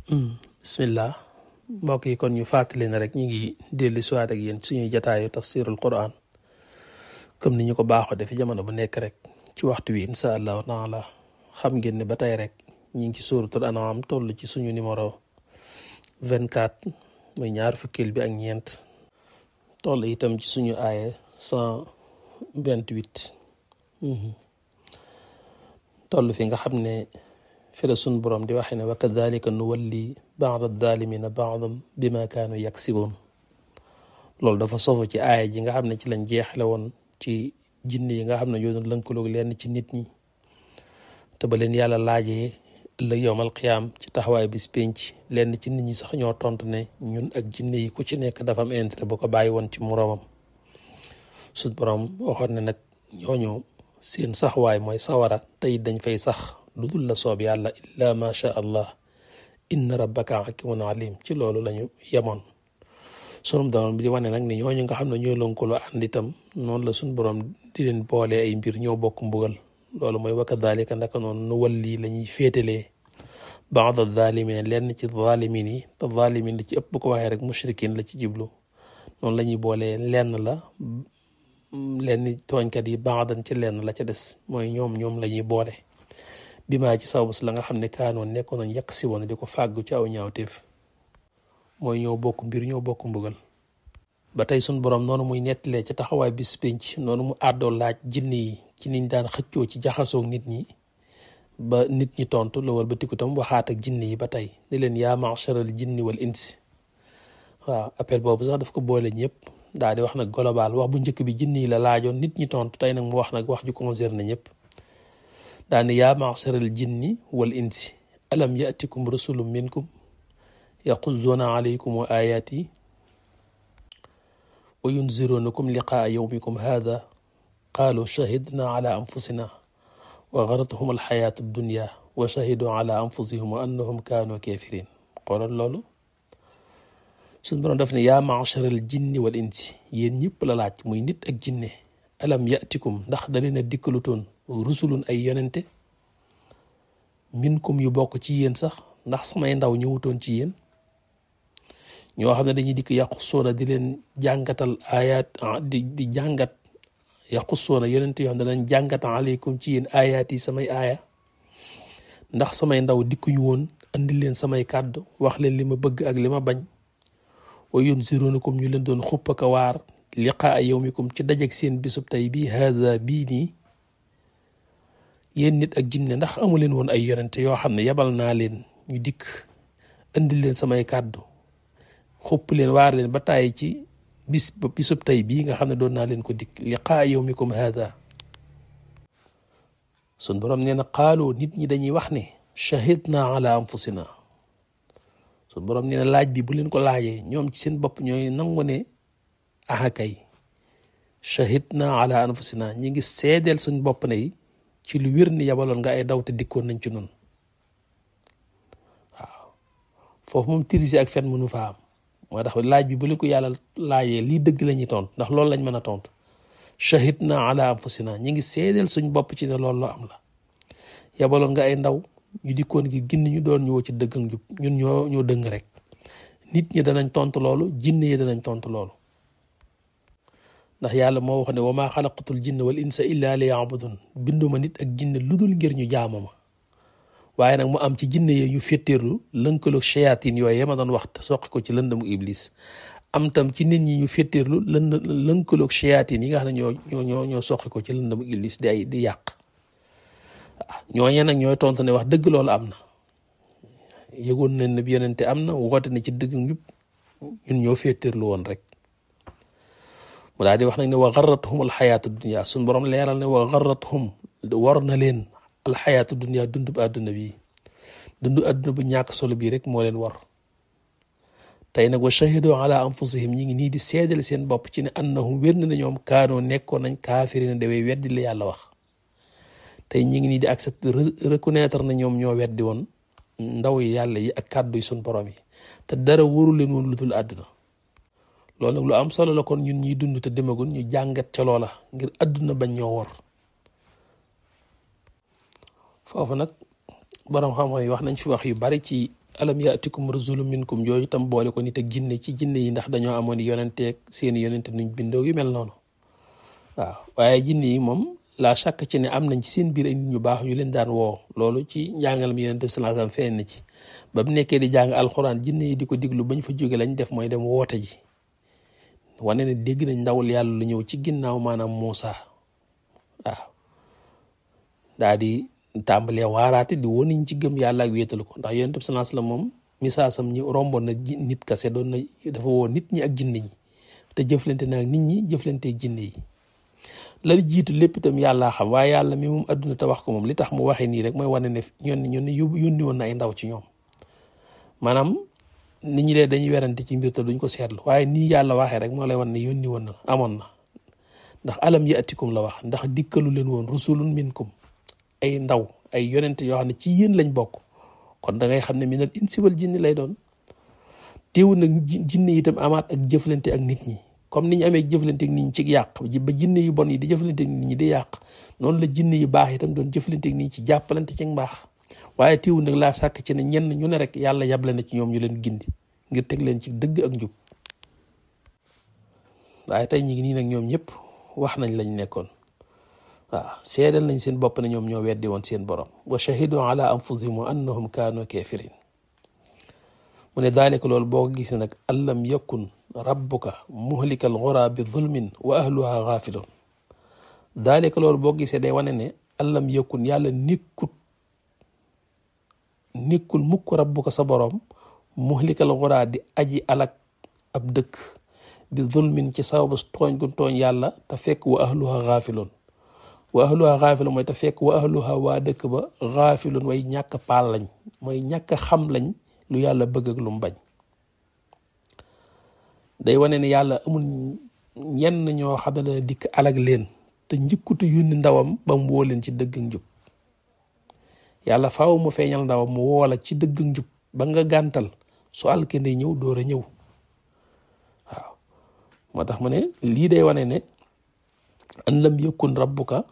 bismillah mbokk yi kon ñu fàttali ne rek ñu ngi dellu siwaat ak yéen suñuy jataayu tafsirul quran comme ni ñu ko baaxoo defi jamono bu nekk rek ci waxtu wi insha allahu taala xam ngeen ne ba tey rek ñu ngi ci suratul an'am toll ci suñu numéro 24 muy ñaar fukkil bi ak ñeent toll itam ci suñu aaye 128 toll fi nga xam ne fi la suñ borom di waxe ne wa kadhalika nuwalli ba'da adh-dhalimina ba'dan bima kaanu yaksibuun loolu dafa sofu ci aaya ji nga xam ne ci lañ jeexle woon ci jinne yi nga xam ne ñoo doon lënkaloog lenn ci nit ñi te ba leen yàlla laajee ëllëg yowmal qiyaam ci taxawaay bis penc lenn ci nit ñi sax ñoo tontu ne ñun ak jinne yi ku ci nekk dafa am intérêt bu ko bàyyi woon ci moroomam suñ borom waxoon ne nag ñooñu seen saxwaay mooy sawara tey dañ fay sax lu dul la soob yàlla illa ma sha allah inna rabbaka hakimun alim ci loolu lañu yemoon sunu borom bi di wane nag ni ñooñu nga xam ne ñoo lënkaloo ànd itam noonu la suñu borom di leen boole ay mbir ñoo bokk mbugal loolu mooy wa kadhalika naka noonu nu walli la ñuy féetalee ba'da zalimin lenn ci zalimin yi te zalimin li ci ëpp bu ko waxee rek mushrikin la ci jiblu noonu la ñuy boolee lenn la lenn tooñkat yi ba'dan ci lenn la ca des mooy ñoom la ñuy boole bi maa ci sababu si la nga xam ne kaanoon nekkoon nañ yàq si woon di ko fàggu ci aw ñaawteef mooy ñoo bokk mbir ñoo bokk mbugal ba tey suñ borom noonu muy nettalee ca taxawaay bis penc noonu mu àddoo laaj jinne yi ci niñ daan xëccoo ci jaxasoog nit ñi ba nit ñi tontu la wal ba tiku tam waxaat ak jinne yi ba tey ni leen yaa ma'sharal jinni wal insi waaw appel boobu sax daf ko boole ñëpp daal di wax nag global wax bu njëkk bi jinne yi la laajoon nit ñi tontu tey nag mu wax nag wax ju concerne ñëpp daani yaa ma'sharal jinni wal insi alam ya'tikum rusulun minkum yaquzzuuna alaykum ayati wa yunzirunakum liqaa yawmikum hadha qaalu shahidna ala anfusina wa gharratuhum alxayaatu dunya wa shahidu ala anfusihim wa annahum kaanu kafirin xoolal loolu suñ borom daf ne yaa ma'sharal jinni wal insi yéen ñëpp la laaj muy nit ak jinne alam ya'tikum ndax da leen a dikkalutoon rusulun ay yonente minkum yu bokk ci yéen sax ndax samay ndaw ñëwutoon ci yéen ñoo xam ne dañuy dikk yaqussoona di leen jàngatal ayat di jàngat yaqussoona yonente yoo xam ne dañ jàngat aleykum ci yéen ayat yi samay aaya ndax samay ndaw dikkuñu woon andi leen samay kàddu wax leen li ma bëgg ak li ma bañ wa yunzirunakum ñu leen doon xupp ak waar liqaa yawmikum ci dajeg seen bisub tey bii haada bii nii yéen nit ak jinne ndax amu leen woon ay yonente yoo xam ne yabal naa leen ñu dikk andi leen samay kàddu xupp leen waar leen ba tàyyi ci bisub tey bii nga xam ne doon naa leen ko dikk liqaa yawmikum haada sun borom nee na xaaloo nit ñi dañuy wax ne shahidna ala anfusina sun borom nee na laaj bi bu leen ko laajee ñoom ci seen bopp ñooy nangu ne aha kay shahidna ala anfusina ñi ngi seedeel suñ bopp ne ci lu wér ni yabaloon nga ay daw te dikkoon nañ ci nun waaw foofu moom tirisi ak fen mënu fa am moo tax laaj bi bu leen ko yàlla laajee lii dëgg la ñuy tontu ndax loolu lañ mën a tontu shahidna ala anfusina ñi ngi seedeel suñ bopp ci ne loolu am la yabaloon nga ay ndaw ñu dikkoon gi ginn ñu doon ñëw ci dëgg ak njub ñun ñoo dëng rek nit ñi danañ tontu loolu jinne yi danañ tontu loolu ndax yàlla moo wax ne wa maa xalaqatul jinna wal insa illa li yaabudun binduma nit ak jinne lu dul ngir ñu jaamu ma waaye nag mu am ci jinne yi ñu féttéerlu lënkaloog shayatin yooyu yema doon wax te soqi ko ci lëndamu iblis am tam ci nit ñi ñu féttéerlu lënkaloog shayatin yi nga xam ne ñoo soqi ko ci lëndamu iblis di yàq ñooñe nag ñooy tontu ne wax dëgg loolu am na yëgoon nañ ne yonente am na woote ne ci dëgg ñub ñun ñoo féttéerlu woon rek mu daal di wax nag ne wa garrathum alxayaatu dunia suñ borom leeral ne wa garrathum war na leen alxayaatu dunia dundub àdduna bi dundu àdduna bu ñàkk solo bii rek moo leen war tey nag wa shahidu ala anfusihim ñi ngi nii di seedal seen bopp ci ne annahum wér na ne ñoom kaanoo nekkoon nañ kaafirina daway weddi la yàlla wax tey ñi ngi nii di accepter reconnaître na ñoom ñoo weddi woon ndaw yi yàlla yi ak kàddu yi suñ borom yi te dara wóoru leen woon lu dul àdduna loolu nag lu am solo la kon ñun ñuy dund te demagul ñu jàngat ca loola ngir àdduna bañ ñoo wor foofu nag borom xam-xam yi wax nañ fi wax yu bari ci alam yaatikum rasulun minkum jooju tam boole ko nit ak jinne ci jinne yi ndax dañoo amoon yonenteeg seeni yonente nuñ bindoo yu mel noonu waaw waaye jinne yi moom la chaque ci ne am nañ ci seen biir ay nit ñu baax ñu leen daan woo loolu ci njàngalam yonente bi sallallahu alayhi wasallam feeñ na ci ba mu nekkee di jàng alxuraan jinne yi di ko diglu bañ fa jóge lañ def mooy dem woote ji wane ne dégg nañ ndawul yàlla lu ñëw ci ginnaaw maanaam Muusa waaw daa di tàmbalee waaraate di woon nañ ci gëm yàlla ak wéetalu ko ndax yonent bi sallallahu alayhi wasallam moom misaasam ñi romboon na nit kase doon na dafa woo nit ñi ak jinne ñi te jëflante na ak nit ñi jëflante jinne yi la jiitu lépp itam yàllaa xam waaye yàlla mi moom adduna te wax ko moom li tax mu waxee nii rek mooy wane ne ñoon yónni woon na ay ndaw ci ñoom maanaam nit ñi de dañuy werante ci mbir te duñ ko seetlu waaye nii yàlla waxee rek moo lay wan ne yónni woon na amoon na ndax alam yaatikum la wax ndax dikkalu leen woon rusulun minkum ay ndaw ay yonente yoo xam ne ci yéen lañ bokk kon da ngay xam ne minal insi wal jinni lay doon teewul nag jinne itam amaat ak jëflante ak nit ñi comme ni ñu amee jëflante ak nit ñi ci yàq ba jinne yu bon yi di jëflante ak nit ñi di yàq noonu la jinne yu baax itam doon jëflante ak nit ñi ci jàppalante ci mbaax waaye teewul nag laa sàkk ci ne ñenn ñu ne rek yàlla yable na ci ñoom ñu leen gindi ngir teg leen ci dëgg ak njub waaye tey ñu ngi nii nag ñoom ñëpp wax nañ lañ nekkoon waaw seedal nañ seen bopp ne ñoom ñoo weddi woon seen borom wa shahidu ala anfusihim annahum kaanu kafirin mu ne daalika loolu boo ko gisee nag allam yakun rabbuka muhlikal ghura bi zulmin wa ahluha ghafilun daalika loolu boo gisee day wane ne allam yakun yàlla nekkul mukk rabbuka sa borom muhlikal ghura di aji alak ab dëkk bi zulmin ci sababu tooñ gu tooñ yàlla te fekk wa ahluha ghafilun wa ahluha ghafilun mooy te fekk wa ahluha waa dëkk ba ghafilun way ñàkk paal lañ mooy ñàkk xam lañ lu yàlla bëgg ak lu mu bañ day wane ne yàlla amul ñenn ñoo xam ne dana dikk alag leen te njëkkutu yónni ndawam ba mu woo leen ci dëgg njub yàlla faaw mu feeñal ndawam mu woola ci dëgg njub ba nga gàntal su alkende ñëw door a ñëw waaw moo tax mu ne lii day wane ne an lam yakun rabbuka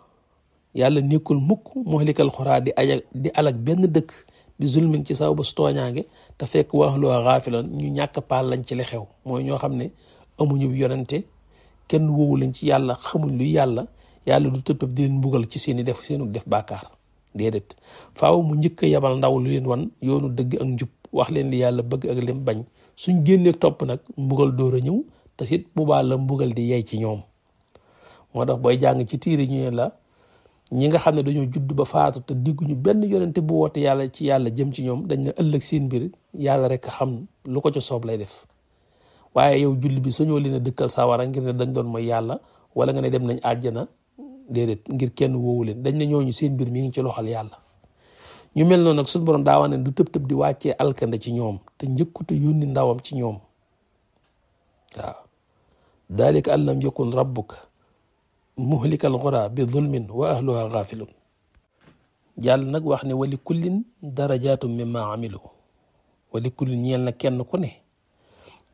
yàlla nekkul mukk muhlikal xuraa di alag benn dëkk bi zulmin ci sababu tooñaange te fekk wa ahluha ghafilan ñu ñàkk paal lañ ci li xew mooy ñoo xam ne amuñu yonente kenn woowu leen ci yàlla xamuñ luy yàlla yàlla du tëb di leen mbugal ci seenu def bàkkaar déedéet faaw mu njëkk a yabal ndaw lu leen wan yoonu dëgg ak njub wax leen li yàlla bëgg ak lim bañ suñ génnee topp nag mbugal door a ñëw te it bu baax la mbugal di yey ci ñoom moo tax booy jàng ci tiiri ñu ne la ñi nga xam ne dañoo judd ba faatu te digguñu benn yonente bu woote yàlla ci yàlla jëm ci ñoom dañ ne ëllëg seen mbir yàlla rek xam lu ko ca soob lay def waaye yow julli bi sañoo leen a dëkkal sawara ngir ne dañ doon mooy yàlla wala nga ne dem nañ àjjana déedéet ngir kenn woowu leen dañ ne ñooñu seen mbir mi ngi ci loxal yàlla ñu mel noonu nag suñu borom daa wax ne du tëb di wàccee alkande ci ñoom te njëkkute yónni ndawam ci ñoom waaw dalika an lam yakun rabbuka muhlikal ghura bi zulmin wa ahluha ghafilun jàll nag wax ne wali kullin darajatum mimma amilu wali kullin ñeel na kenn ku ne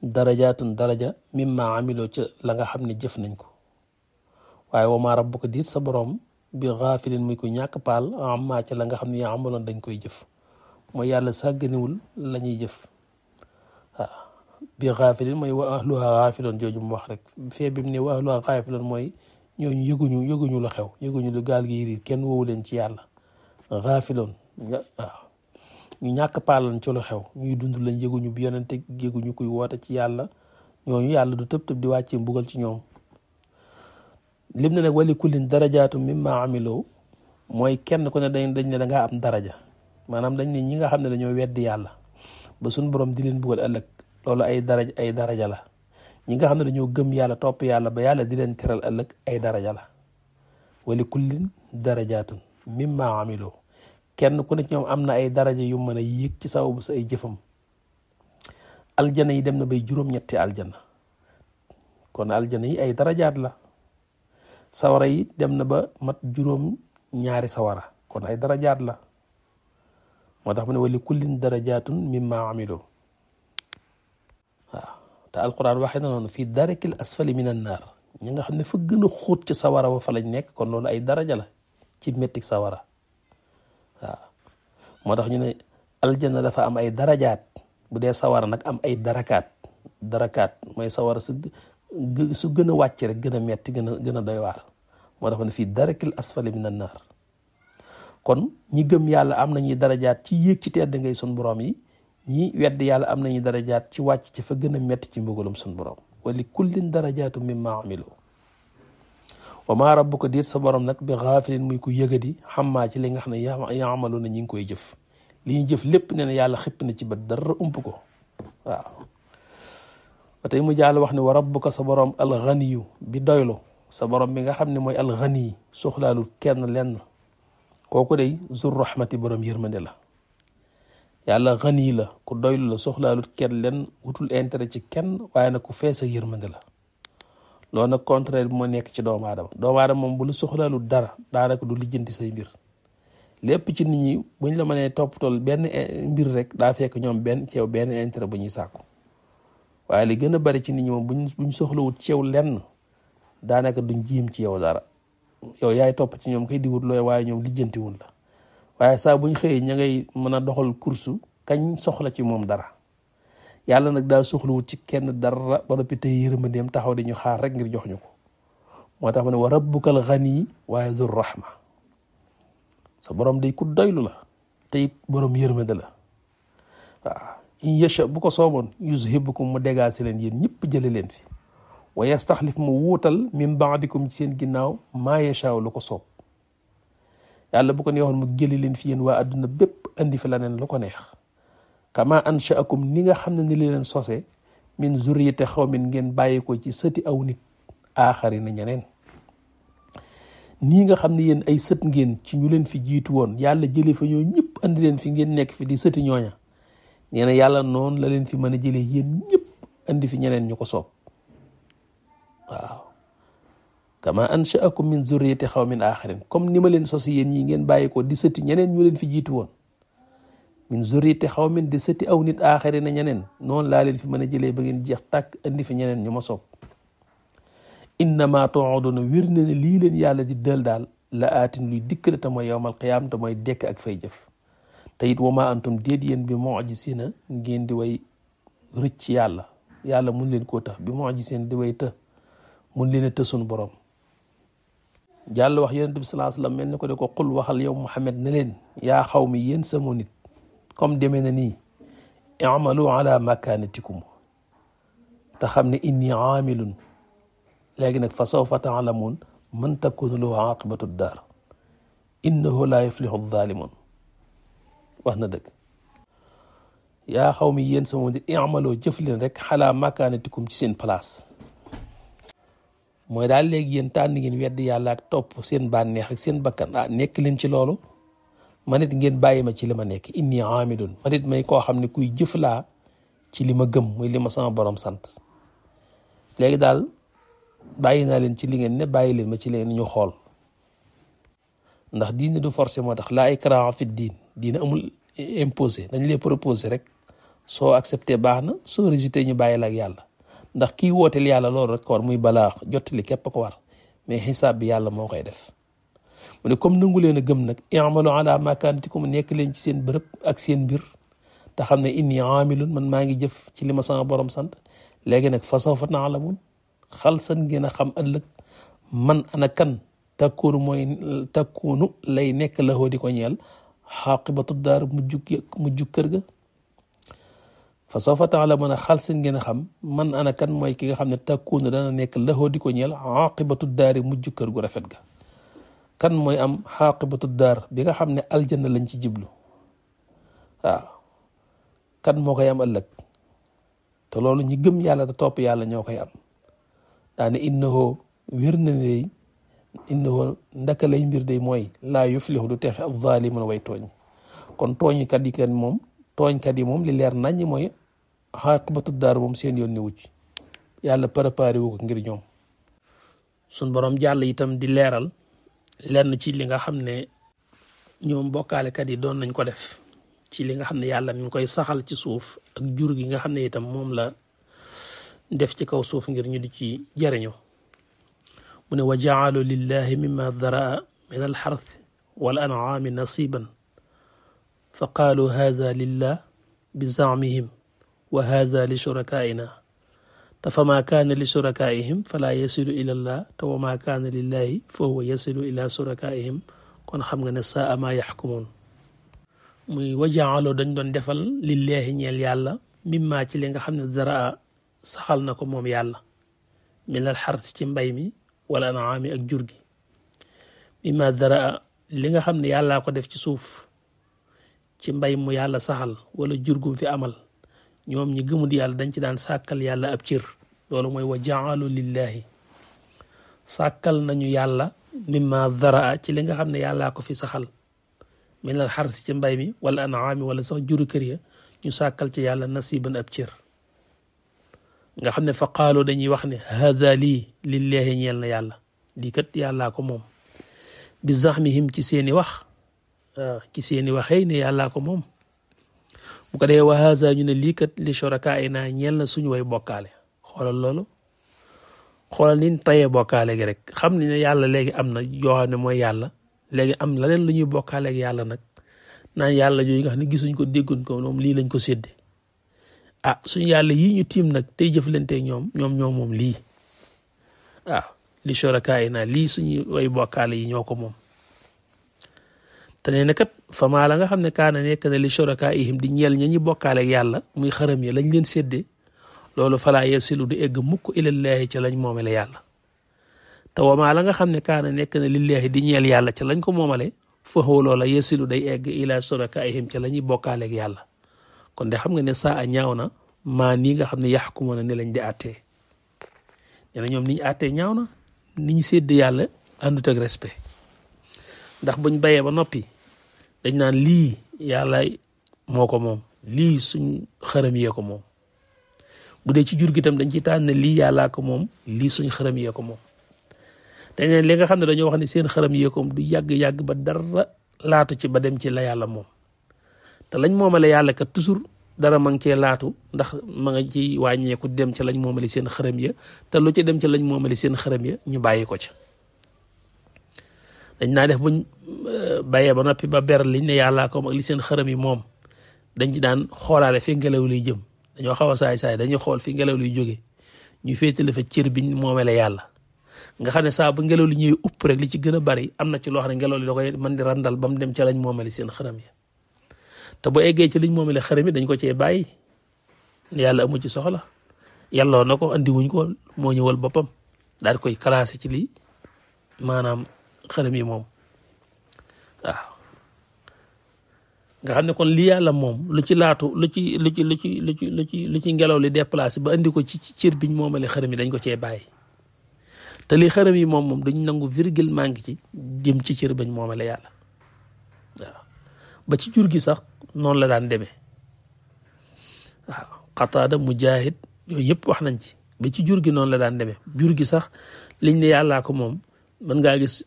darajatun daraja mimma amilu ca la nga xam ne jëf nañ ko waaye wama rabbuka diit sa borom bi ghafilin muy ko ñàkk paal amma ca la nga xam ne yaa amaloon dañ koy jëf mooy yàlla sàgganewul la ñuy jëf waaw bi ghafilin mooy wa ahluha ghafilun jooju mu wax rek fee bi mu ne wa ahluha ghafilun mooy ñooñu yëguñu la xew yëguñu lu gaal gi riir kenn woowu leen ci yàlla ghafilun waaw ñu ñàkk paalan ci lu xew ñuy dund lañ yëguñu bi yonente yëguñu kuy woote ci yàlla ñooñu yàlla du tëb di wàccee mbugal ci ñoom lim ne nag wali kullin darajaatu mimma amilu mooy kenn ku ne dañ ne da ngaa am daraja maanaam dañ ne ñi nga xam ne dañoo weddi yàlla ba suñ borom di leen mbugal ëllëg loolu ay daraja la ñi nga xam ne dañoo gëm yàlla topp yàlla ba yàlla di leen teral ëllëg ay daraja la wali kullin darajaatun mimma amilu kenn ku ne ci ñoom am na ay daraja yu mën a yéeg ci sababu sa ay jëfam aljana yi dem na bay juróom-ñetti aljana kon aljana yi ay darajaat la sawara yi dem na ba mat juróom-ñaari sawara kon ay darajaat la moo tax mu ne wali kullin darajaatun mimma amilu waaw te alquran waxee na noonu fii darakil asfali min an naar ñi nga xam ne fa gën a xóot ci sawara ba fa lañ nekk kon loolu ay daraja la ci mettik sawara waaw moo tax ñu ne aljanna dafa am ay darajaat bu dee sawara nag am ay darakaat mooy sawara su gën a wàcc rek gën a metti gën a doy waar moo tax ne fii darakil asfali min an naar kon ñi gëm yàlla am nañuy darajaat ci yéeg ci tedd ngay sun borom yi ñi wedd yàlla am nañuy darajaat ci wàcc ci fa gën a metti ci mbugalum sun borom wa li kullin darajaatu mimma amilu wa maa rabbuka déet sa borom nag bi xaafilin muy ku yëgadi xammaa ci li nga xam ne yaamalu na ñi ngi koy jëf li ñu jëf lépp nee na yàlla xipp na ci bët dara ump ko waaw ba tey mu jàll wax ne wa rabbuka sa borom alxaniyu bi doylu sa borom bi nga xam ne mooy alxani soxlaalu kenn lenn kooku day zur rahmati borom yërmande la yàlla xani la ku doylu la soxlaalu kenn lenn wutul intérêt ci kenn waaye nag ku fees ak yërmande la loolu nag contraire bi moo nekk ci doomu aadama moom bu la soxlaalu dara daanaka du lijjanti say mbir lépp ci nit ñi buñ la mënee toppatool benn mbir rek daa fekk ñoom benn ceew benn intérêt bu ñuy sàkku waaye li gën a bari ci nit ñi moom buñ soxlawut ceew lenn daanaka duñ jiim ci yow dara yow yaay topp ci ñoom kay di wut looy waaye ñoom lijjantiwul la waaye saa buñ xëyee ña ngay mën a doxal kursu kañ soxla ci moom dara yàlla nag daa soxlawut ci kenn dara ba noppi tey yërmandeem taxaw di ñu xaar rek ngir jox ñu ko moo tax ma ne wa rabbukal ghani waaye zur rahma sa borom day ku doylu la te it borom yërmande la waaw in yasha bu ko sooboon yuzhibukum mu dégaasi leen yéen ñëpp jële leen fi wa yastaxlif mu wuutal min baadikum ci seen ginnaaw maa yashaaw lu ko soob yàlla bu ko neexoon mu jëli leen fi yéen waa adduna bépp andi fi la neen lu ko neex kama anshaakum ni nga xam ne ni leen sose min zurriyati xawmin ngeen bàyyi ko ci sëti aw nit aaxari na ñeneen nii nga xam ne yéen ay sët ngeen ci ñu leen fi jiitu woon yàlla jëlee fa ñoo ñëpp andi leen fi ngeen nekk fi di sëti ñooña nee na yàlla noonu la leen fi mën a jëlee yéen ñëpp andi fi ñeneen ñu ko soob waaw kama anshaakum min zurriyati xawmin aaxarin comme ni ma leen sosi yéen ñi ngeen bàyyi ko di sëti ñeneen ñu leen fi jiitu woon min zurriyati xawmin di sëti aw nit aaxarin na ñeneen noonu laa leen fi mën a jëlee ba ngeen jeex tàkk andi fi ñeneen ñu ma soob innama tu'aduna wir na ne lii leen yàlla di dël daal la aatin luy dikkale te mooy yowmal qiyaam te mooy dekk ak fay jëf te it wama antum déet yéen bi mu'jizina ngeen di way rëcc yàlla mun leen koo tax bi mu'jizina di way të mun leen a të sun borom jàll wax yonent bi sallallahu alayhi wasallam mel ni ko de ko qul waxal yow Muhammad ne leen yaa xaw mi yéen sama nit comme demee na nii i'malu ala makanatikum te xam ne inni aamilun léegi nag fa sawfa ta'lamun man takunu lahu aqibatu daar innahu laa yuflihu adh-dhalimun wax na dëgg yaa xaw mi yéen sama nit i'maloo jëf leen rek ala makanatikum ci seen place mooy daal léegi yéen tànn ngeen wedd yàlla ak topp seen bànneex ak seen bakkan nekk leen ci loolu man it ngeen bàyyi ma ci li ma nekk inni aamilun man it may koo xam ne kuy jëf laa ci li ma gëm muy li ma sama borom sant léegi daal bàyyi naa leen ci li ngeen ne bàyyi leen ma ci leen ñu xool ndax diine du forcé moo tax laa ikraha fi diine amul imposé dañ lay proposé rek soo accepté baax na soo rejeté ñu bàyyi la ak yàlla ndax kii wooteel yàlla loolu rek ko war muy balaax jottali képp ko war mais xisaab bi yàlla moo koy def mu ne comme nangu leen a gëm nag i'malu ala makanatikum nekk leen ci seen bërëb ak seen mbir te xam ne inni aamilun man maa ngi jëf ci li ma sama borom sant léegi nag fa sawfa ta'lamun xal san ngeen a xam ëllëg man ana kan takkuunu lay nekk la di ko ñeel xaqibatu daar mujju kër ga fa sawfa ta'lamuna xal san ngeen a xam man ana kan mooy ki nga xam ne takkuunu dana nekk la di ko ñeel xaqibatu daari mujju kër gu rafet ga kan mooy am xaqibatu daar bi nga xam ne aljanna lañ ci jiblu waaw kan moo koy am ëllëg te loolu ñi gëm yàlla te topp yàlla ñoo koy am daane innahu wér na ne innahu ndaka lay mbir day mooy laa yuflihu du texe az-zalimun way tooñ kon tooñkat yi moom li leer nañ mooy xaqibatu daar moom seen yoon ni wucc yàlla préparé wu ko ngir ñoom suñ borom jàll itam di leeral lenn ci li nga xam ne ñoom bokkaalekat yi doon nañ ko def ci li nga xam ne yàlla mi ngi koy saxal ci suuf ak jur gi nga xam ne itam moom la def ci kaw suuf ngir ñu di ci jariñu mu ne wa ja'alu lillahi mimma daraa min alxarth wal an'aami nasiban fa qaalu haza lillah bi zaamihim wa haza li shurakaina te fa maa kaana li shurakaihim fala yasilu ila llah te wa maa kaana lillahi fa huwa yasilu ila shurakaihim kon xam nga ne saa ma yaxkumuun muy wajaaloo dañ doon defal lillahi ñeel yàlla mimma ci li nga xam ne daraa saxal na ko moom yàlla minal xars ci mbay mi wala anaami ak jur gi mimma daraa li nga xam ne yàllaa ko def ci suuf ci mbay mu yàlla saxal wala jur gum fi amal ñoom ñi gëmul yàlla dañ ci daan sàkkal yàlla ab cër loolu mooy wa jaalu lillahi sàkkal nañu yàlla mimma daraa ci li nga xam ne yàllaa ko fi saxal minal xars ci mbay mi wala anaami wala sax juru kër ya ñu sàkkal ci yàlla nasiban ab cër nga xam ne fa qaalu dañuy wax ne hada lii lillahi ñeel na yàlla lii kat yàllaa ko moom bi zaxmihim ci seeni wax ci seeni waxee ne yàllaa ko moom bu ko defee wa haza ñu ne lii kat li shurakaa'ina ñeel na suñu way bokkaale xoolal loolu xoolal niñ tayee bokkaale gi rek xam ne yàlla léegi am na yoo xam ne mooy yàlla léegi am leneen lu ñuy bokkaaleeg yàlla nag naan yàlla yooyu nga xam ne gisuñ ko dégguñ ko moom lii lañ ko sédde ah suñu yàlla yii ñu tiim nag tey jëflanteeg ñoom moom lii waaw li shurakaa'ina lii suñu way bokkaale yi ñoo ko moom te nee na kat famaa la nga xam ne kaana nekk na li shurakaa'ihim di ñeel ña ñi bokkaaleeg yàlla muy xaram yi lañ leen séddee loolu falaa yasilu du egg mukk ilallaahi ca lañ moomale yàlla te wamaa la nga xam ne kaana nekk na lillaahi di ñeel yàlla ca lañ ko moomale fahuwa loola yasilu day egg ila shurakaa'ihim ca la ñuy bokkaaleeg yàlla kon de xam nga ne saa a ñaaw na maa nii nga xam ne yaxkumuna ne lañ di àttee nee na ñoom ni ñu àttee ñaaw na ni ñu sédd yàlla àndut ak respect ndax buñ bayee ba noppi dañ naan lii yàlla moo ko moom lii suñ xërëm yee ko moom bu dee ci jur gi tam dañ ci tànn ne lii yàllaa ko moom lii suñ xërëm yee ko moom te neen li nga xam ne dañoo wax ne seen xërëm yee ko moom du yàgg-yàgg ba dara laatu ci ba dem ci la yàlla moom te lañ moomale yàlla kat toujours dara ma ngi cee laatu ndax ma nga ci wàññeeku dem ca lañ moomale seen xërëm ya te lu ci dem ca lañ moomale seen xërëm ya ñu bàyyi ko ca dañ naa def buñ bàyyee ba noppi ba ber liñ ne yàllaa ko ak li seen xërëm yi moom dañ ci daan xoolaale fi ngelaw liy jëm dañoo xaw a saay-saay dañuy xool fi ngelaw liy jóge ñu féetale fa cër biñ moomale yàlla nga xam ne saa bu ngelaw li ñëwee upp rek li ci gën a bari am na ci loo xam ne ngelaw li da koy mën di randal ba mu dem ca lañ moomale seen xërëm ya te bu eggee ci liñ moomale xërëm yi dañ ko cee bàyyi yàlla amu ci soxla yàlloo na ko andi wuñ ko moo ñëwal boppam daal di koy classé ci lii maanaam xërëm yi moom waaw nga xam ne kon li yàlla moom lu ci laatu lu ci ngelaw li déplacé ba andi ko ci cër biñ moomale xërëm yi dañ ko cee bàyyi te li xërëm yi moom duñ nangu virgule manque ci jëm ci cër bañ moomale yàlla waaw ba ci jur gi sax noonu la daan demee waaw Qataada Mujaahid yooyu yëpp wax nañ ci ba ci jur gi noonu la daan demee jur gi sax liñ ne yàllaa ko moom mën ngaa gis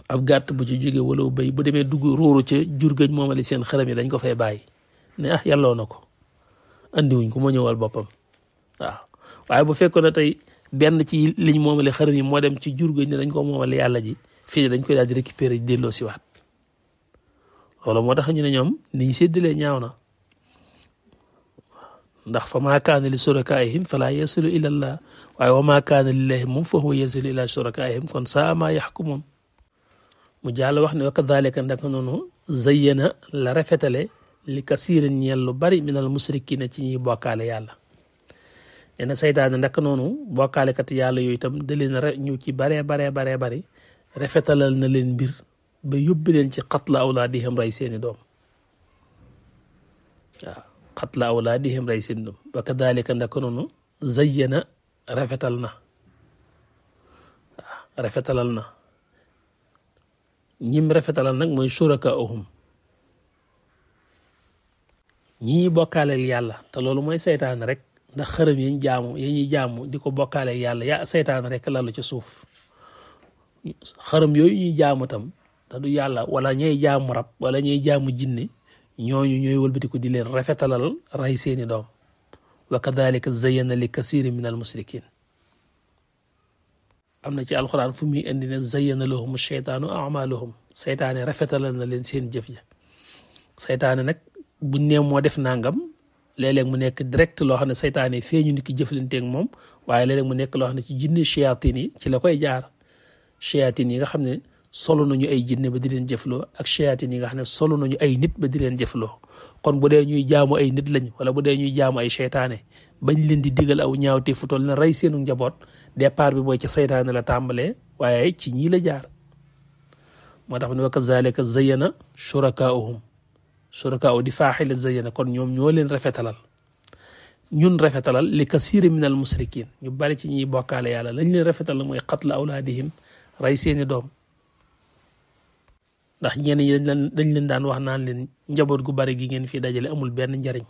ab gàtt bu ci jóge wala béy bu demee dugg ruuru ca jur gañ moomali seen xërëm yi dañ ko fay bàyyi ne yàlloo na ko andiwuñ ko moo ñëwal boppam waaw waaye bu fekkoon ne tey benn ci liñ moomale xërëm yi moo dem ci jur gañ ne dañ ko moomale yàlla ji fii dañ koy daal di récupérer delloo si waat loolu moo tax ñu ne ñoom niñ séddalee ñaaw na ndax fa maa kaana li shurakaa'ihim falaa yasilu ila llah waaye wa maa kaana lillahi moom fa huwa yasilu ila shurakaa'ihim kon saa maa yaxkumuun mu jàll wax ne wa kadhalika ndaka noonu zayyana la rafetale li kasiirin ñeel lu bari minal musrikiina ci ñuy bokkaale yàlla nee na saytaane ndaka noonu bokkaalekat yàlla yooyu itam da leen ñu ci baree bari rafetalal na leen mbir ba yóbbi leen ci qatla awlaadihim rey seeni doom waaw qatla awlaadihim rey seeni doom wa kadhalika ndaka noonu zayyana rafetalal na ñim rafetalal nag mooy shurakaahum ñi bokkaaleel yàlla te loolu mooy seytaane rek ndax xërëm yi ñuy jaamu di ko bokkaaleel yàlla seytaane rek lalu ci suuf xërëm yooyu ñuy jaamu tam te du yàlla wala ñuy jaamu rab wala ñuy jaamu jinne ñooñu ñooy wëlbatiku di leen rafetalal rey seeni doom wa kadhalika zayyana li kasirin min al musrikin am na ci alxuraan fu muy indi ne zayyana lahum sheytaanu amalahum seytaane rafetalal na leen seen jëf ja saytaane nag buñ nee moo def nangam léeg-léeg mu nekk direct loo xam ne saytaane feeñu nit ki jëflanteeg moom waaye léeg-léeg mu nekk loo xam ne ci jinne shayatin yi ci la koy jaar shayatin yi nga xam ne solo nañu ay jinne ba di leen jëfloo ak shayatin yi nga xam ne solo nañu ay nit ba di leen jëfloo kon bu dee ñuy jaamu ay nit lañ wala bu dee ñuy jaamu ay seytaane bañ leen di digal aw ñaawte fu toll na rey seenu njaboot départ bi mooy ci saytaane la tàmbalee waaye ci ñii la jaar moo tax ne wa kazalika zayyana shurakaa'uhum shurakaa'u di faaxila zayyana kon ñoom ñoo leen rafetalal ñun rafetalal li kasiiri min al musrikin ñu bari ci ñiy bokkaale yàlla lañ leen rafetalal mooy qatla awlaadihim rey seeni doom ndax ñenn ñi dañ leen daan wax naan leen njaboot gu bari gi ngeen fii dajale amul benn njariñ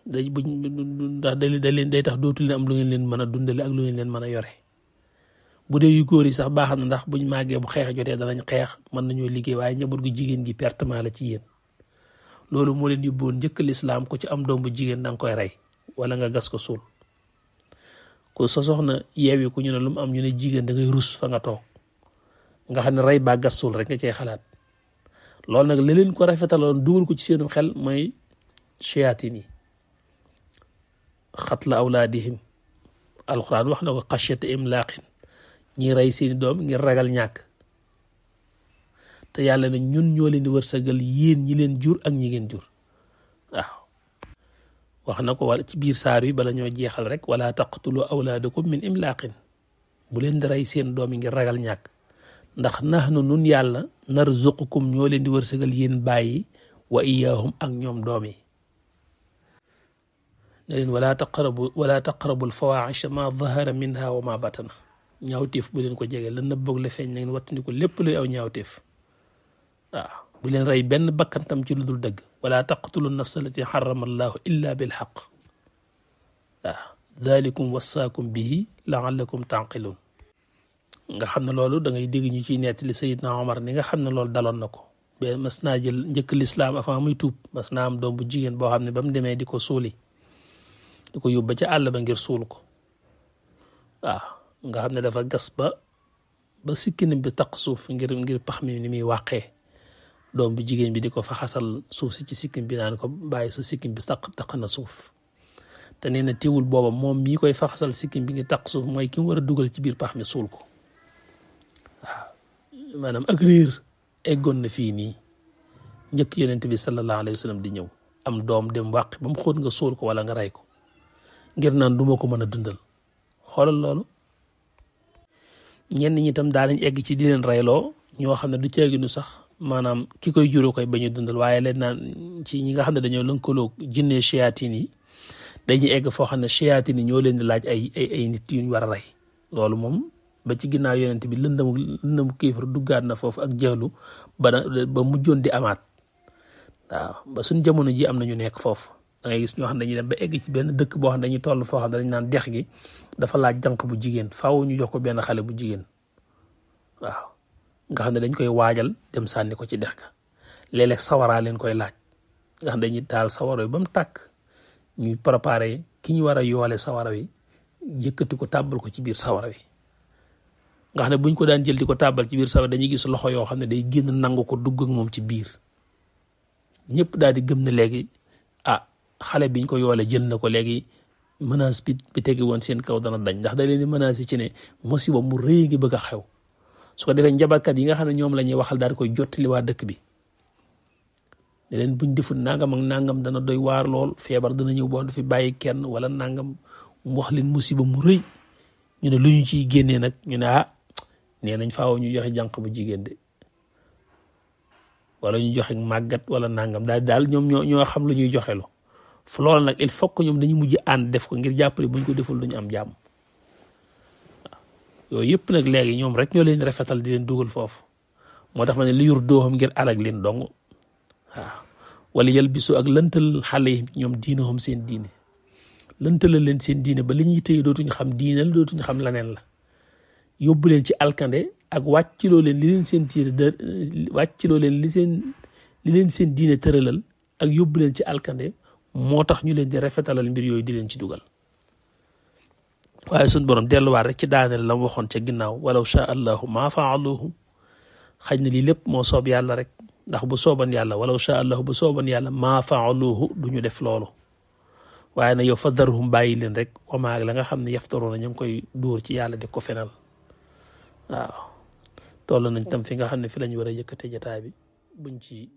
ndax day tax dootu leen am lu ngeen leen mën a dundale ak lu ngeen leen mën a yore bu dee yu góor yi sax baax na ndax buñ màggee bu xeex jotee danañ xeex mën nañoo liggéey waaye njaboot gu jigéen gi pertement la ci yéen loolu moo leen yóbboon njëkk lislaam ku ci am doom bu jigéen da nga koy rey wala nga gas ko suul ku sa soxna yeewi ku ñu ne lu mu am ñu ne jigéen da ngay rus fa nga toog nga xam ne rey baa gas suul rek nga cay xalaat loolu nag li leen ko rafetaloon dugal ko ci seenu xel mooy shayatin yi xatla awlaadihim alxuraan wax na ko xashyata imlaaqin ñi rey seeni doom ngir ragal ñàkk te yàlla ne ñun ñoo leen di wërsëgal yéen ñi leen jur ak ñi ngeen jur waaw wax na ko wala ci biir saar yi bala ñoo jeexal rek wala taqtulu awlaadakum min imlaaqin bu leen di rey seen doom yi ngir ragal ñàkk ndax nahnu nun yàlla narzuqukum ñoo leen di wërsëgal yéen bàyyi wa iyaahum ak ñoom doom yi ne leen wala taqrabu alfawaaxisha ma dahara minha wa ma batana ñaawteef bu leen ko jege la nëbboog la feeñ na ngeen wattandi ko lépp luy aw ñaawteef waaw bu leen rey benn bakkantam ci lu dul dëgg wala taqtulu nafsa allati xarama allahu illa bilxaq waaw dalikum wasaakum bihi laallakum taqilun nga xam ne loolu da ngay dégg ñu ciy nettali Seydina Omar ni nga xam ne loolu daloon na ko ba mas naa jël njëkk lislaam avant muy tuub mas naa am doom bu jigéen boo xam ne ba mu demee di ko suuli di ko yóbba ca àll ba ngir suul ko waaw nga xam ne dafa gas ba sikkinam bi taq suuf ngir pax mi ni muy wàqee doom bu jigéen bi di ko fa xasal suuf si ci sikkim bi naan ko bàyyi sa sikkim bi taq na suuf te nee na teewul booba moom mii koy fa xasal sikkim bi ngi taq suuf mooy ki mu war a dugal ci biir pax mi suul ko waaw maanaam ak réer eggoon na fii nii njëkk yonent bi sallallahu alayhi wa sallam di ñëw am doom dem wàq ba mu xóot nga suul ko wala nga rey ko ngir naan duma ko mën a dundal xoolal loolu ñenn ñi tam daa lañ egg ci di leen reyloo ñoo xam ne du ceeginu sax maanaam ki koy juróo koy bañu dundal waaye leen naan ci ñi nga xam ne dañoo lënkaloog jinne shayatin yi dañuy egg foo xam ne shayatin yi ñoo leen di laaj ay nit yu ñu war a rey loolu moom ba ci ginnaaw yonent bi lëndamu kéefar duggaat na foofu ak jëlu ba mujjoon di amaat waaw ba suñ jamono ji am na ñu nekk foofu da ngay gis ñoo xam ne dañuy dem ba egg ci benn dëkk boo xam ne dañuy toll foo xam ne dañ naan dex gi dafa laaj jànq bu jigéen faaw ñu jox ko benn xale bu jigéen waaw nga xam ne dañ koy waajal dem sànni ko ci dex ga léeg-léeg sawaraa leen koy laaj nga xam ne dañuy taal sawara wi ba mu tàkk ñuy préparé ki ñu war a yoole sawara wi yëkkati ko tàbbal ko ci biir sawara wi nga xam ne buñ ko daan jël di ko tàbbal ci biir sawara dañuy gis loxo yoo xam ne day génn nangu ko dugg ak moom ci biir ñëpp daal di gëm ne léegi xale biñ ko yoole jël na ko léegi menace bi tegi woon seen kaw dana dañ ndax da leen di menace ci ne musiba mu rëy ngi bëgg a xew su ko defee njabarkat yi nga xam ne ñoom la ñuy waxal daal di koy jottali waa dëkk bi ne leen buñ deful nangam ak nangam dana doy waar lool feebar dana ñëw boo du fi bàyyi kenn wala nangam mu wax leen musiba mu rëy ñu ne lu ñu ciy génnee nag ñu ne nee nañ faaw ñu joxe jànq bu jigéen de wala ñu joxe màggat wala nangam daal ñoom ñoo xam lu ñuy joxelu fu loolu nag il faut que ñoom dañu mujj ànd def ko ngir jàppale buñ ko deful duñu am jàmm waaw yooyu yëpp nag léegi ñoom rek ñoo leen rafetal di leen dugal foofu moo tax ma ne li yur dooxam ngir alag leen dong waaw wala yal bisu ak lëntal xale yi ñoom diinahum seen diine lëntala leen seen diine ba li ñuy tëye dootuñu xam diine la dootuñu xam laneen la yóbbu leen ci alkande ak wàcciloo leen li leen seen tiir wàcciloo leen li leen seen diine tëralal ak yóbbu leen ci alkande moo tax ñu leen di rafetalal mbir yooyu di leen ci dugal waaye suñ borom delluwaat rek ci daaneel la mu waxoon ca ginnaaw walaw shaa allahu maa faaluhu xaj na lii lépp moo soob yàlla rek ndax bu sooban yàlla walaw sha allah bu sooban yàlla maa faaluhu duñu def loolu waaye nag yow fa darhum bàyyi leen rek wamaag la nga xam ne yaftaroona ñu ngi koy dóor ci yàlla di ko fenal waaw toll nañ tam fi nga xam ne fi lañ war a yëkkate jataay bi buñ ci